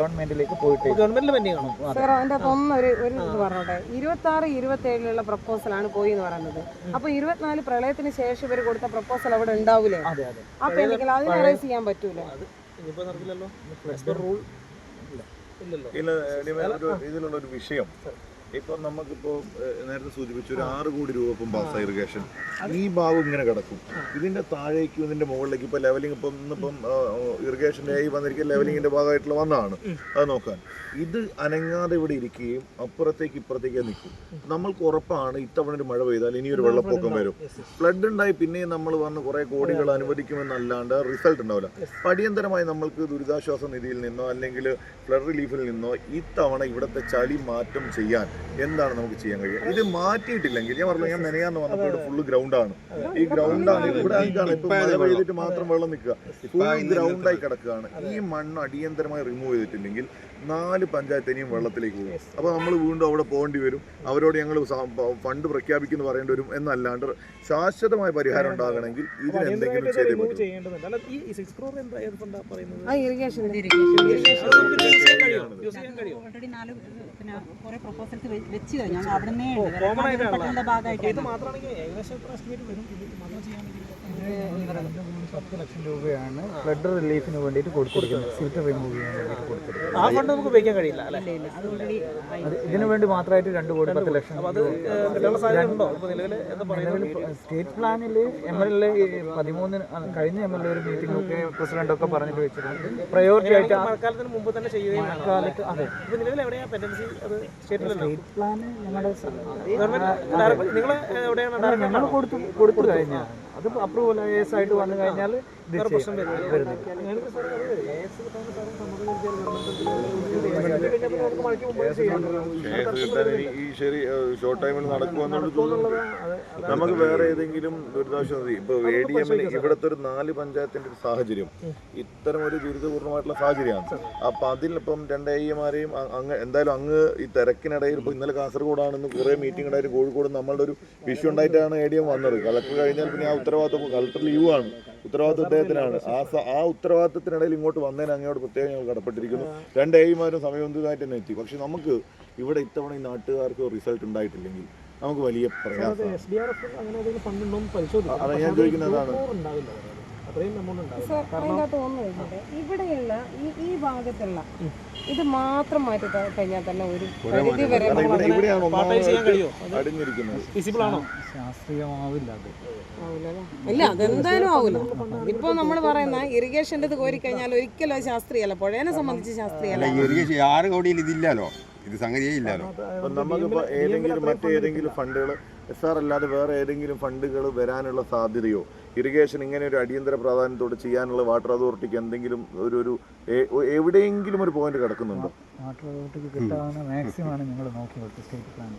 ഗവൺമെന്റിലേക്ക് പോയിട്ട് ഗവൺമെന്റിൽ പെൻഡിങ് ആണോ? സാർ അതിന്റെ അതൊന്നും ഒരു ഇത് പറഞ്ഞോട്ടെ, 26-27 പ്രപ്പോസലാണ് പോയി എന്ന് പറയുന്നത്. അപ്പൊ 24 പ്രളയത്തിന് ശേഷം ഇവർ കൊടുത്ത പ്രപ്പോസൽ അവിടെ ഉണ്ടാവൂലേ? ആ പെൻഡിങ്ങിൽ അതിനെ അറേസ് ചെയ്യാൻ പറ്റൂല. ഇതിലുള്ള ഒരു വിഷയം ഇപ്പം നമുക്കിപ്പോൾ നേരത്തെ സൂചിപ്പിച്ചു ഒരു 6 കോടി രൂപ ഇപ്പം പാസ് ഇറിഗേഷൻ ഈ ഭാഗം ഇങ്ങനെ കിടക്കും. ഇതിന്റെ താഴേക്കും ഇതിന്റെ മുകളിലേക്ക് ഇപ്പൊ ലെവലിംഗ് ഇന്നിപ്പം ഇറിഗേഷന്റെ ആയി വന്നിരിക്കുന്ന ലെവലിംഗിന്റെ ഭാഗമായിട്ടുള്ള വന്നതാണ് അത് നോക്കാൻ. ഇത് അനങ്ങാതെ ഇവിടെ ഇരിക്കുകയും അപ്പുറത്തേക്ക് ഇപ്പുറത്തേക്ക് നിൽക്കും. നമ്മൾക്ക് ഉറപ്പാണ് ഇത്തവണ ഒരു മഴ പെയ്താൽ ഇനിയൊരു വെള്ളപ്പൊക്കം വരും, ഫ്ലഡ് ഉണ്ടായി പിന്നെയും നമ്മൾ വന്ന് കുറെ കോടികൾ അനുവദിക്കുമെന്നല്ലാണ്ട് റിസൾട്ട് ഉണ്ടാവില്ല. അടിയന്തരമായി നമ്മൾക്ക് ദുരിതാശ്വാസ നിധിയിൽ നിന്നോ അല്ലെങ്കിൽ ഫ്ലഡ് റിലീഫിൽ നിന്നോ ഇത്തവണ ഇവിടുത്തെ ചളി മാറ്റം ചെയ്യാൻ എന്താണ് നമുക്ക് ചെയ്യാൻ കഴിയുക? ഇത് മാറ്റിയിട്ടില്ലെങ്കിൽ ഞാൻ പറഞ്ഞു, ഞാൻ മെനയാന്ന് വന്നപ്പോൾ ഇവിടെ ഫുള്ള് ഗ്രൗണ്ടാണ്. ഈ ഗ്രൗണ്ടാണ് ഇവിടെ ആയിട്ടാണ് ഇപ്പൊ മഴ പെയ്തിട്ട് മാത്രം വെള്ളം നിൽക്കുക, ഫുൾ ഗ്രൗണ്ടായി കിടക്കുകയാണ്. ഈ മണ്ണ് അടിയന്തരമായി റിമൂവ് ചെയ്തിട്ടില്ലെങ്കിൽ 4 പഞ്ചായത്ത് ഇനിയും വെള്ളത്തിലേക്ക് പോകും. അപ്പോൾ നമ്മൾ വീണ്ടും അവിടെ പോകേണ്ടി വരും, അവരോട് ഞങ്ങൾ ഫണ്ട് പ്രഖ്യാപിക്കുന്നു പറയേണ്ടി വരും. എന്നല്ലാണ്ട് ശാശ്വതമായ പരിഹാരം ഉണ്ടാകണമെങ്കിൽ ഇതിനെന്തെങ്കിലും ചെയ്തേ പറ്റൂ. ലക്ഷം രൂപയാണ് ഫ്ലഡ് റിലീഫിന് വേണ്ടിയിട്ട് കൊടുത്തിരിക്കുന്നത്, സിൽട്ട് റിമൂവ് ചെയ്യാൻ വേണ്ടിയിട്ട് കൊടുത്തിരിക്കുന്നത്. ആ ഫണ്ട് നമുക്ക് ഉപയോഗിക്കാൻ കഴിയില്ല അല്ലേ? ഇതിനു വേണ്ടി മാത്രമായിട്ട് 2 കോടി 10 ലക്ഷം. സ്റ്റേറ്റ് പ്ലാനിൽ MLA 13 കഴിഞ്ഞ MLA ഒരു മീറ്റിംഗൊക്കെ പ്രസിഡന്റ് ഒക്കെ പറഞ്ഞിട്ട് വെച്ചിട്ടുണ്ട്. പ്രയോറിറ്റി ആയിട്ട് മഴക്കാലത്തിന് മുമ്പ് തന്നെ ചെയ്യുകയും മഴക്കാലത്ത് അതെ നിലവിൽ എവിടെയാ പെൻഡൻസി? അത് സ്റ്റേറ്റ് പ്ലാൻ ഞങ്ങളുടെ നിങ്ങൾ കൊടുത്തു കഴിഞ്ഞാൽ അത് അപ്രൂവൽ AS ആയിട്ട് വന്നു കഴിഞ്ഞാൽ ഷേഫ് കിട്ടാൻ ഈ ശരി ഷോർട്ട് ടൈമിൽ നടക്കുമെന്നുള്ളത് തോന്നുന്നത്. നമുക്ക് വേറെ ഏതെങ്കിലും ദുരിതാശ്വാസ നിധി ഇപ്പൊ ADM ഇവിടുത്തെ ഒരു 4 പഞ്ചായത്തിന്റെ ഒരു സാഹചര്യം ഇത്തരം ഒരു ദുരിതപൂർണ്ണമായിട്ടുള്ള സാഹചര്യമാണ്. അപ്പൊ അതിലിപ്പം 2 AEമാരെയും എന്തായാലും അങ്ങ് ഈ തിരക്കിനിടയിൽ ഇപ്പൊ ഇന്നലെ കാസർഗോഡാണെന്ന് കുറെ മീറ്റിംഗ് ഉണ്ടായിട്ട് കോഴിക്കോട് നമ്മളുടെ ഒരു വിഷയം ഉണ്ടായിട്ടാണ് ADM വന്നത്. കളക്ടർ കഴിഞ്ഞാൽ പിന്നെ ആ ഉത്തരവാദിത്വം കളക്ടർ ലീവാണ്, ഉത്തരവാദിത്വം അദ്ദേഹത്തിനാണ്. ആ ഉത്തരവാദിത്തത്തിനിടയിൽ ഇങ്ങോട്ട് വന്നതിന് അങ്ങോട്ട് പ്രത്യേകം ഞങ്ങൾ കടപ്പെട്ടിരിക്കുന്നു. 2 AEമാരും സമയബന്ധിതമായിട്ട് തന്നെ എത്തി. പക്ഷെ നമുക്ക് ഇവിടെ ഇത്തവണ ഈ നാട്ടുകാർക്ക് റിസൾട്ട് ഉണ്ടായിട്ടില്ലെങ്കിൽ നമുക്ക് വലിയ പ്രയാസമാണ്. അതാണ് ഞാൻ ചോദിക്കുന്നതാണ്. ഇവിടെയുള്ള ഈ ഭാഗത്തുള്ള ഇത് മാത്രം മാറ്റി കഴിഞ്ഞാൽ തന്നെ ഒരു പരിധി വരെ ശാസ്ത്രീയമാവില്ല. ഇല്ല, അതെന്തായാലും ആവില്ല. ഇപ്പൊ നമ്മൾ പറയുന്ന ഇറിഗേഷൻ്റെ കോരി കഴിഞ്ഞാൽ ഒരിക്കലും അത് ശാസ്ത്രീയല്ല, പുഴേനെ സംബന്ധിച്ച് ശാസ്ത്രീയല്ല. 6 കോടിയിൽ ഇതില്ലല്ലോ, ഇത് സംഗതിയേ ഇല്ലല്ലോ. നമുക്കിപ്പോൾ ഏതെങ്കിലും മറ്റേതെങ്കിലും ഫണ്ടുകൾ SR അല്ലാതെ വേറെ ഏതെങ്കിലും ഫണ്ടുകൾ വരാനുള്ള സാധ്യതയോ ഇറിഗേഷൻ ഇങ്ങനെ ഒരു അടിയന്തര പ്രാധാന്യത്തോട് ചെയ്യാനുള്ള വാട്ടർ അതോറിറ്റിക്ക് എന്തെങ്കിലും ഒരു എവിടെയെങ്കിലും ഒരു പോയിന്റ് കിടക്കുന്നുണ്ടോ? വാട്ടർ അതോറിറ്റിക്ക് കിട്ടാവുന്ന മാക്സിമം ആണ് ഞങ്ങൾ നോക്കി സ്റ്റേറ്റ് പ്ലാൻ.